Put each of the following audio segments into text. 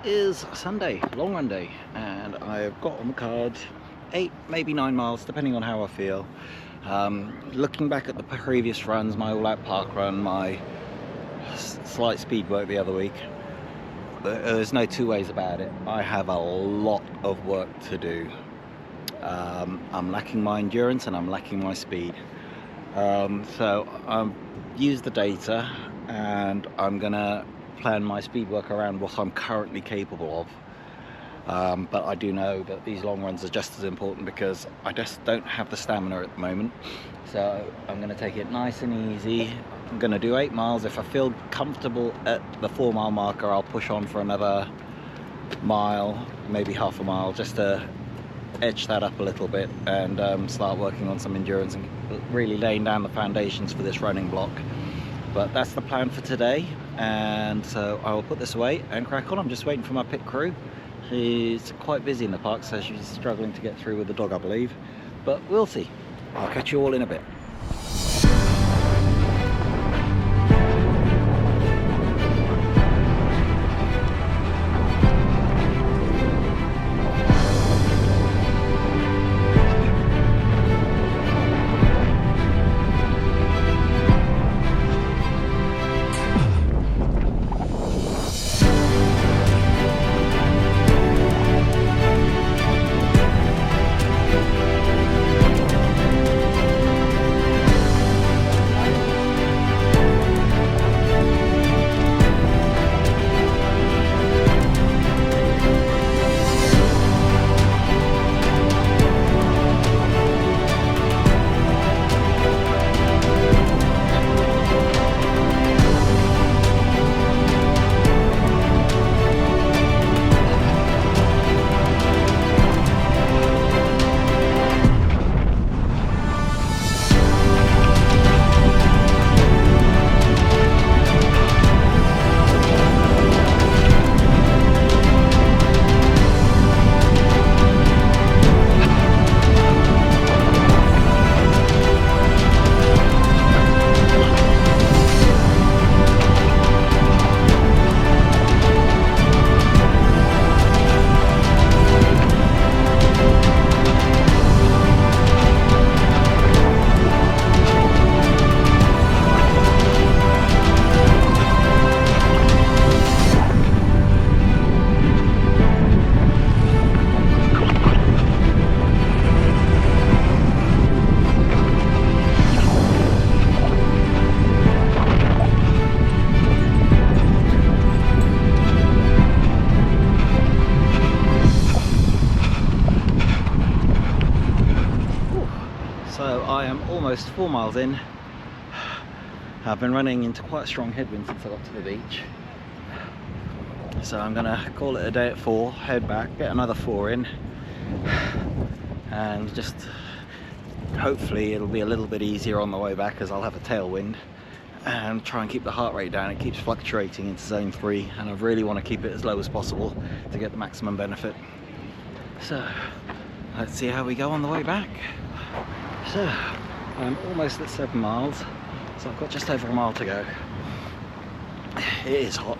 is Sunday, long run day, and I've got on the card 8, maybe 9 miles, depending on how I feel. Looking back at the previous runs, my all-out park run, my slight speed work the other week, there's no two ways about it. I have a lot of work to do. I'm lacking my endurance and I'm lacking my speed. So I've used the data and I'm gonna plan my speed work around what I'm currently capable of. But I do know that these long runs are just as important because I just don't have the stamina at the moment. So I'm going to take it nice and easy. I'm going to do 8 miles. If I feel comfortable at the 4 mile marker, I'll push on for another mile, maybe half a mile, just to edge that up a little bit and start working on some endurance and really laying down the foundations for this running block. But that's the plan for today, and so I will put this away and crack on. I'm just waiting for my pit crew. She's quite busy in the park, so she's struggling to get through with the dog, I believe, but we'll see. I'll catch you all in a bit. So I am almost 4 miles in. I've been running into quite a strong headwind since I got to the beach. So I'm gonna call it a day at 4, head back, get another 4 in, and just hopefully it'll be a little bit easier on the way back as I'll have a tailwind, and try and keep the heart rate down. It keeps fluctuating into zone 3 and I really want to keep it as low as possible to get the maximum benefit. So let's see how we go on the way back. So I'm almost at 7 miles, so I've got just over a mile to go. It is hot.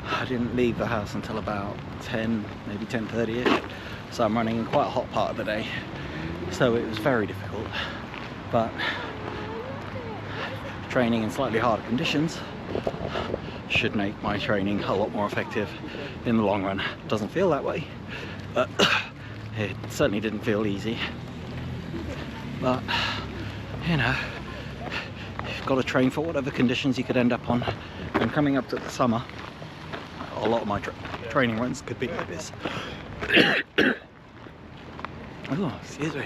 I didn't leave the house until about 10, maybe 10:30ish, so I'm running in quite a hot part of the day, so it was very difficult. But training in slightly harder conditions should make my training a lot more effective in the long run. Doesn't feel that way, but it certainly didn't feel easy. But you know, you've got to train for whatever conditions you could end up on. And coming up to the summer, a lot of my training runs could be like this. Oh, excuse me.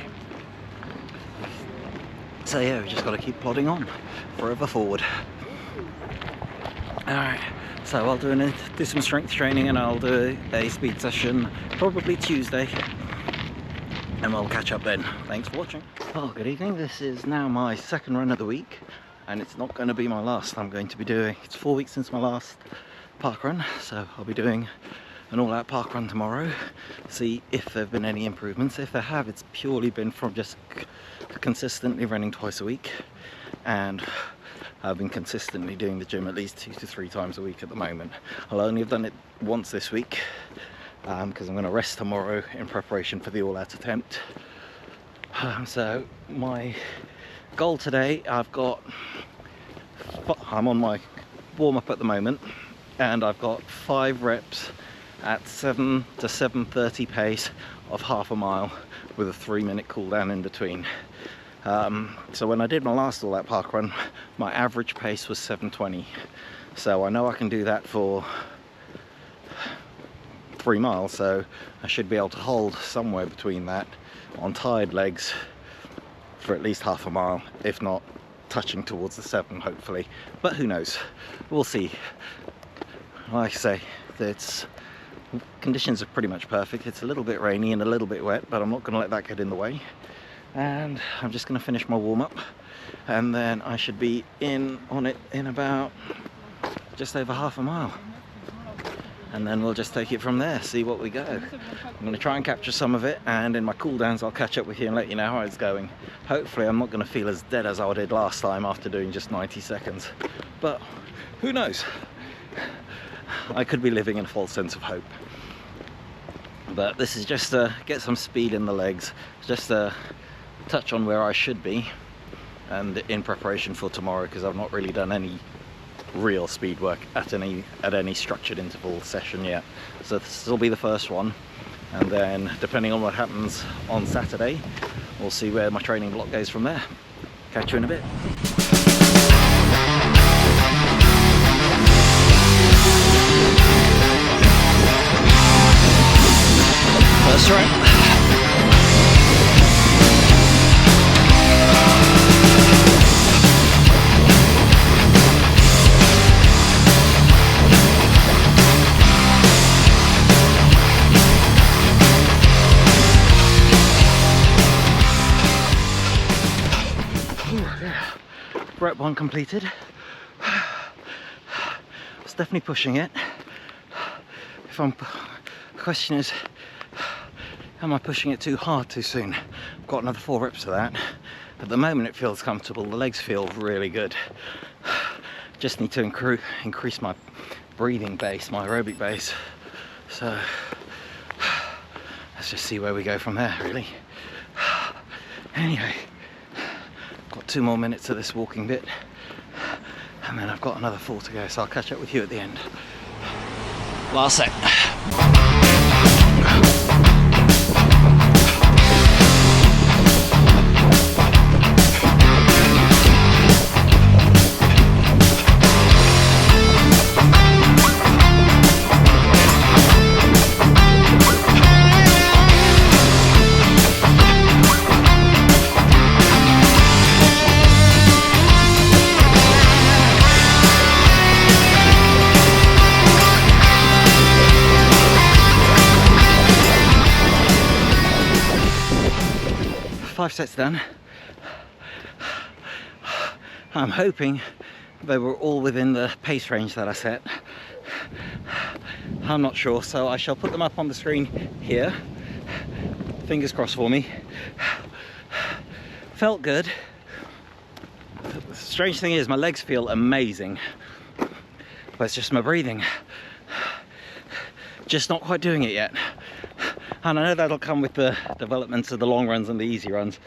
So yeah, we just got to keep plodding on, forever forward. Alright, so I'll do some strength training and I'll do a speed session probably Tuesday, and we'll catch up then. Thanks for watching. Oh, good evening. This is now my second run of the week, and it's not going to be my last. I'm going to be doing, it's 4 weeks since my last park run, so I'll be doing an all-out park run tomorrow, see if there have been any improvements. If there have, it's purely been from just consistently running twice a week, and I've been consistently doing the gym at least 2 to 3 times a week at the moment. I'll only have done it once this week, because I'm going to rest tomorrow in preparation for the all-out attempt. So my goal today, I'm on my warm-up at the moment, and I've got 5 reps at 7 to 7:30 pace of half a mile with a 3-minute cool down in between. So when I did my last all-out park run, my average pace was 7:20. So I know I can do that for 3 miles, so I should be able to hold somewhere between that on tired legs for at least half a mile, if not touching towards the 7, hopefully. But who knows? We'll see. Like I say, conditions are pretty much perfect. It's a little bit rainy and a little bit wet, but I'm not going to let that get in the way. And I'm just going to finish my warm-up, and then I should be on it in about just over half a mile. And then we'll just take it from there, see what we go. I'm going to try and capture some of it, and in my cool downs I'll catch up with you and let you know how it's going. Hopefully I'm not going to feel as dead as I did last time after doing just 90 seconds. But who knows? I could be living in a false sense of hope. But this is just to get some speed in the legs, just to touch on where I should be, and in preparation for tomorrow, because I've not really done any real speed work at any structured interval session yet. So this will be the first one, and then depending on what happens on Saturday, we'll see where my training block goes from there. Catch you in a bit. First rep. Rep 1 completed. It's definitely pushing it. The question is, am I pushing it too hard too soon? I've got another 4 reps of that. At the moment it feels comfortable, the legs feel really good. Just need to increase my breathing base, my aerobic base. So let's just see where we go from there, really. Anyway, got 2 more minutes of this walking bit, and then I've got another 4 to go, so I'll catch up with you at the end. Last set. Five sets done. I'm hoping they were all within the pace range that I set. I'm not sure, so I shall put them up on the screen here. Fingers crossed for me. Felt good. The strange thing is my legs feel amazing, but it's just my breathing. Just not quite doing it yet. And I know that'll come with the developments of the long runs and the easy runs,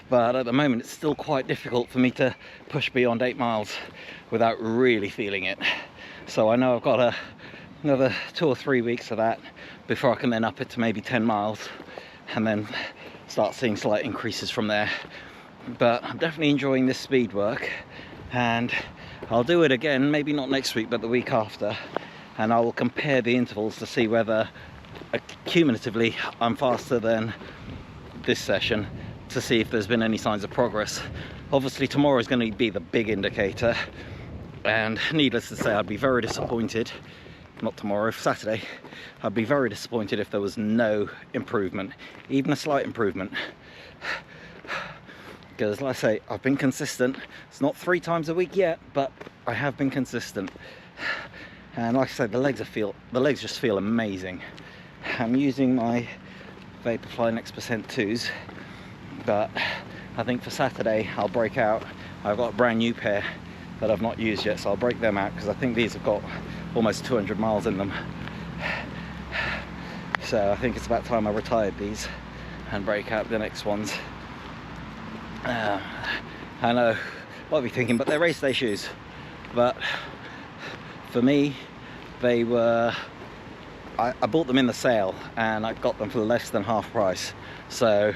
but at the moment it's still quite difficult for me to push beyond 8 miles without really feeling it. So I know I've got another 2 or 3 weeks of that before I can then up it to maybe 10 miles and then start seeing slight increases from there. But I'm definitely enjoying this speed work, and I'll do it again, maybe not next week but the week after, and I will compare the intervals to see whether cumulatively I'm faster than this session, to see if there's been any signs of progress. Obviously tomorrow is going to be the big indicator, and needless to say I'd be very disappointed, not tomorrow, Saturday, I'd be very disappointed if there was no improvement, even a slight improvement, because like I say, I've been consistent. It's not 3 times a week yet, but I have been consistent, and like I said, the legs just feel amazing. I'm using my Vaporfly Next Percent 2s, but I think for Saturday I'll break out. I've got a brand new pair that I've not used yet, so I'll break them out because I think these have got almost 200 miles in them. So I think it's about time I retired these and break out the next ones. I know what I'll be thinking, but they're race day shoes. But for me, they were, I bought them in the sale and I got them for less than half price. So,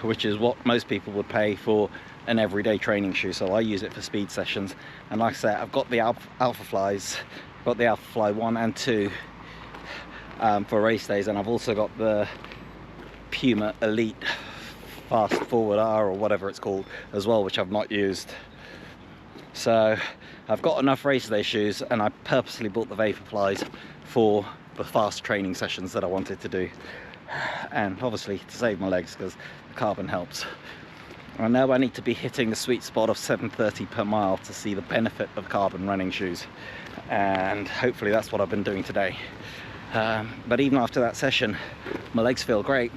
which is what most people would pay for an everyday training shoe. So I use it for speed sessions. And like I said, I've got the Alpha Flies, got the Alpha Fly 1 and 2 for race days, and I've also got the Puma Elite Fast Forward R or whatever it's called as well, which I've not used. So I've got enough race day shoes, and I purposely bought the Vaporflies for the fast training sessions that I wanted to do, and obviously to save my legs because the carbon helps. I know I need to be hitting the sweet spot of 730 per mile to see the benefit of carbon running shoes, and hopefully that's what I've been doing today. But even after that session, my legs feel great.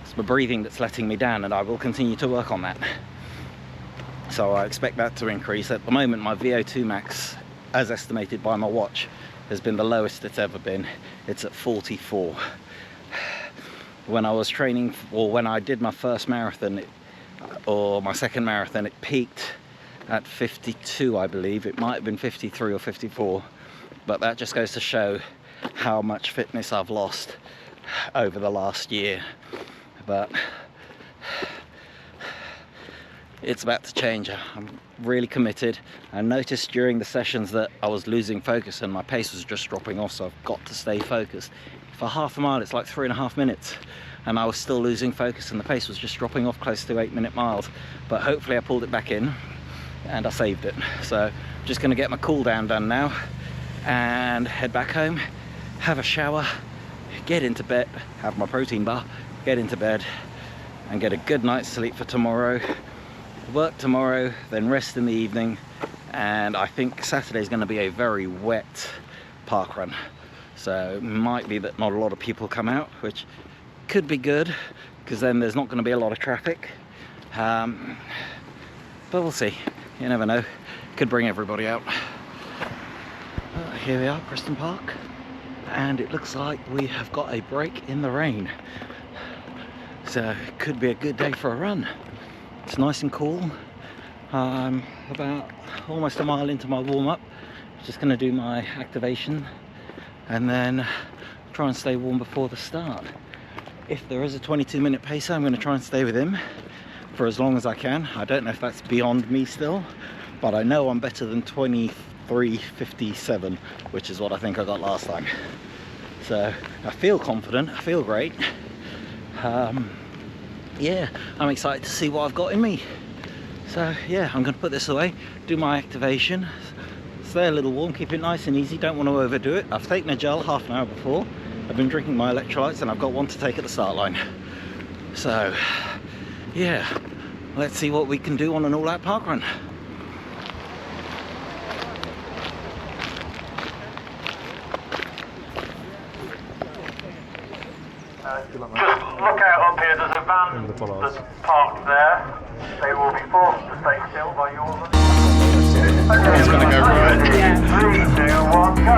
It's my breathing that's letting me down, and I will continue to work on that. So I expect that to increase. At the moment, my VO2 max, as estimated by my watch, has been the lowest it's ever been. It's at 44. When I was training, or when I did my first marathon, or my second marathon, it peaked at 52, I believe. It might have been 53 or 54, but that just goes to show how much fitness I've lost over the last year. But it's about to change. I'm really committed. I noticed during the sessions that I was losing focus and my pace was just dropping off, so I've got to stay focused. For half a mile, it's like 3.5 minutes, and I was still losing focus and the pace was just dropping off close to 8-minute miles. But hopefully I pulled it back in and I saved it. So I'm just going to get my cool down done now and head back home, have a shower, get into bed, have my protein bar, get into bed and get a good night's sleep for tomorrow. Work tomorrow, then rest in the evening, and I think Saturday is going to be a very wet park run. So it might be that not a lot of people come out, which could be good because then there's not going to be a lot of traffic. But we'll see. You never know. Could bring everybody out. Here we are, Preston Park, and it looks like we have got a break in the rain. So it could be a good day for a run. It's nice and cool. About almost a mile into my warm-up. Just going to do my activation and then try and stay warm before the start. If there is a 22-minute pacer, I'm going to try and stay with him for as long as I can. I don't know if that's beyond me still, but I know I'm better than 23:57, which is what I think I got last time. So I feel confident, I feel great. Yeah, I'm excited to see what I've got in me. So yeah, I'm going to put this away, do my activation, stay a little warm, keep it nice and easy, don't want to overdo it. I've taken a gel half an hour before, I've been drinking my electrolytes, and I've got one to take at the start line. So yeah, let's see what we can do on an all-out park run. Just look out up here, there's a van that's parked there. They will be forced to stay still by your running. It's going to go right. 3, 2, 1, go.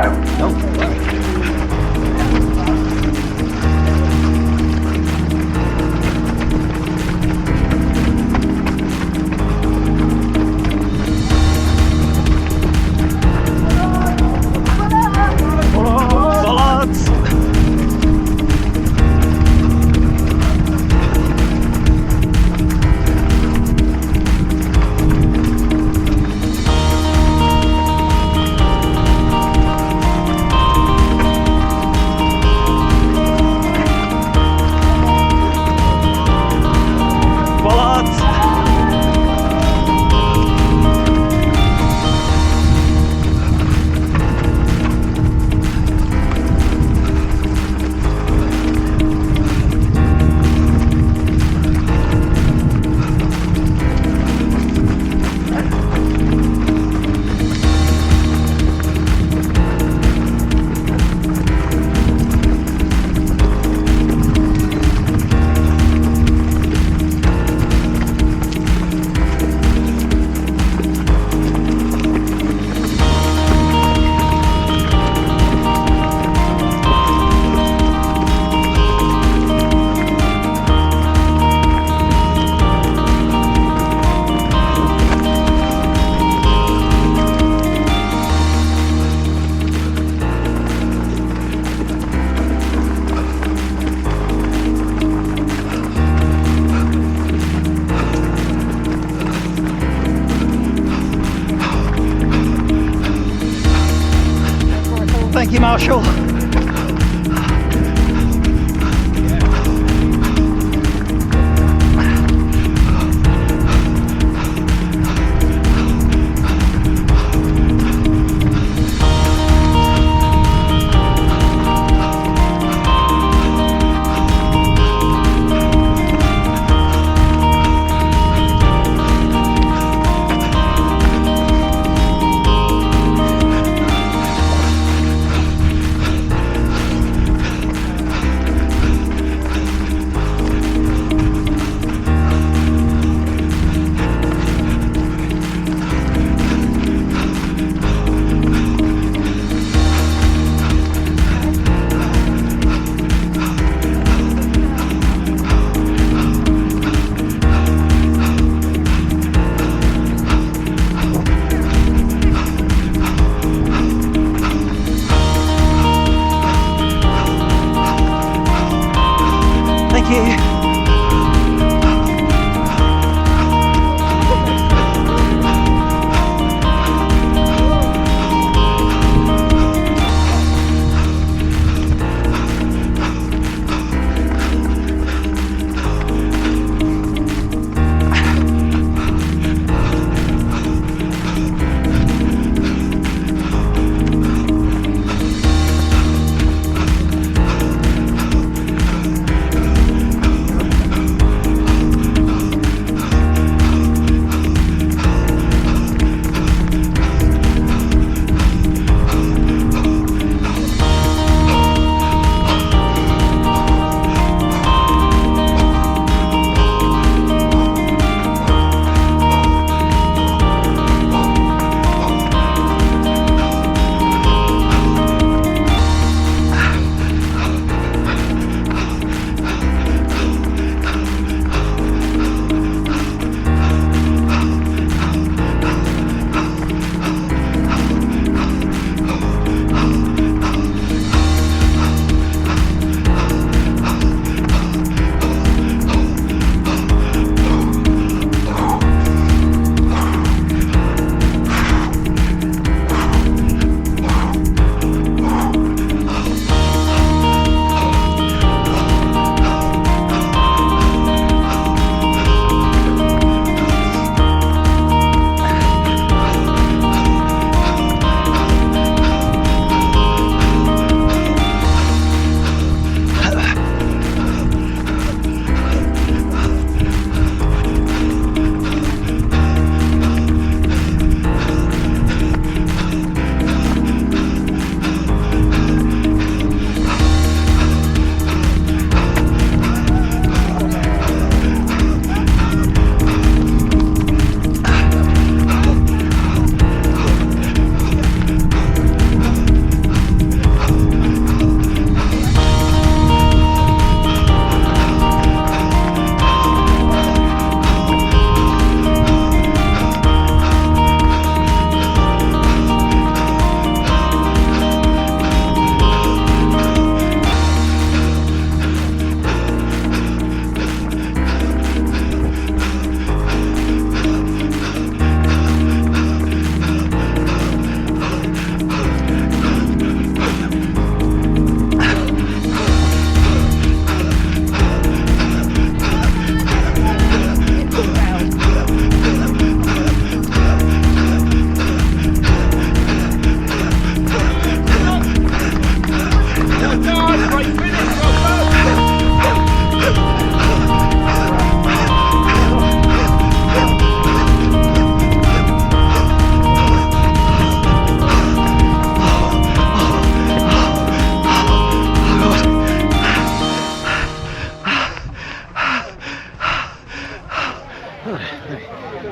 Thank you, Marshall.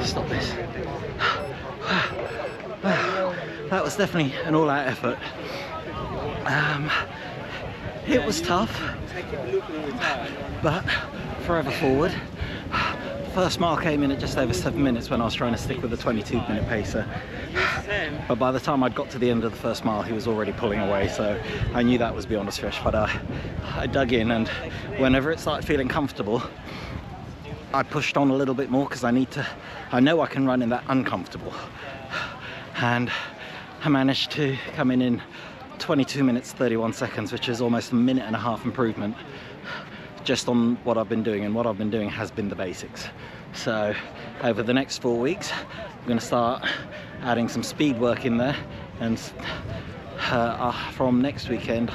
Stop this. That was definitely an all-out effort. It was tough, but forever forward. First mile came in at just over 7 minutes when I was trying to stick with a 22-minute pacer. But by the time I'd got to the end of the first mile, he was already pulling away, so I knew that was beyond a stretch. But I dug in, and whenever it started feeling comfortable, I pushed on a little bit more because I know I can run in that uncomfortable. And I managed to come in 22 minutes 31 seconds, which is almost a minute and a half improvement just on what I've been doing, and what I've been doing has been the basics. So over the next 4 weeks I'm going to start adding some speed work in there, and from next weekend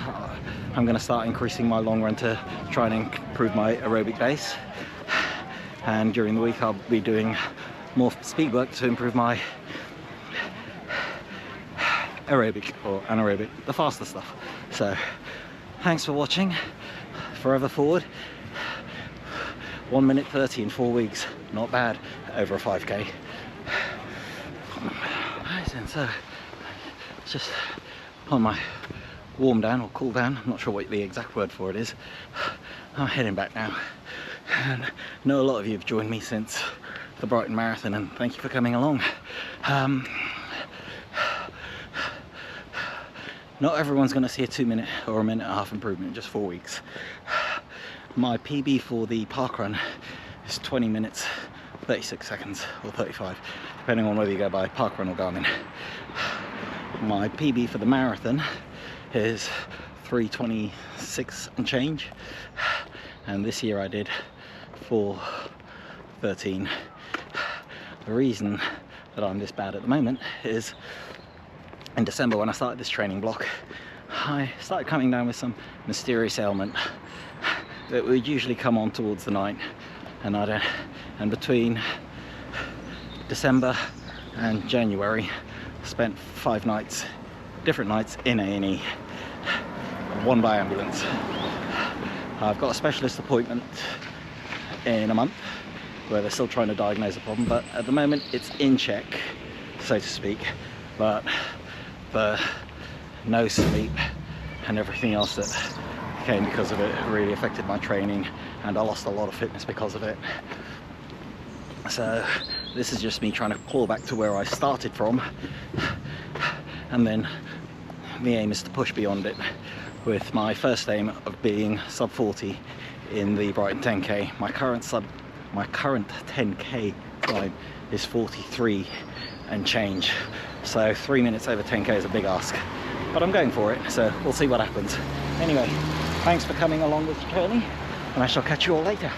I'm going to start increasing my long run to try and improve my aerobic base, and during the week I'll be doing more speed work to improve my aerobic or anaerobic, the faster stuff. So thanks for watching. Forever Forward, 1 minute 30 in 4 weeks, not bad over a 5k. So it's just on my warm down or cool down, I'm not sure what the exact word for it is. I'm heading back now, and I know a lot of you have joined me since the Brighton Marathon, and thank you for coming along. Not everyone's going to see a 2 minute or a minute and a half improvement in just 4 weeks. My PB for the parkrun is 20 minutes 36 seconds or 35, depending on whether you go by parkrun or Garmin. My PB for the marathon is 3:26 and change, and this year I did 4:13. The reason that I'm this bad at the moment is in December, when I started this training block, I started coming down with some mysterious ailment that would usually come on towards the night, and between December and January I spent 5 nights, different nights, in A&E, 1 by ambulance. I've got a specialist appointment in a month where they're still trying to diagnose the problem, but at the moment it's in check, so to speak. But the no sleep and everything else that came because of it really affected my training, and I lost a lot of fitness because of it. So this is just me trying to claw back to where I started from, and then the aim is to push beyond it, with my first aim of being sub 40 in the Brighton 10k. My current 10k time is 43 and change, so 3 minutes over 10k is a big ask, but I'm going for it, so we'll see what happens. Anyway, thanks for coming along this journey, and I shall catch you all later.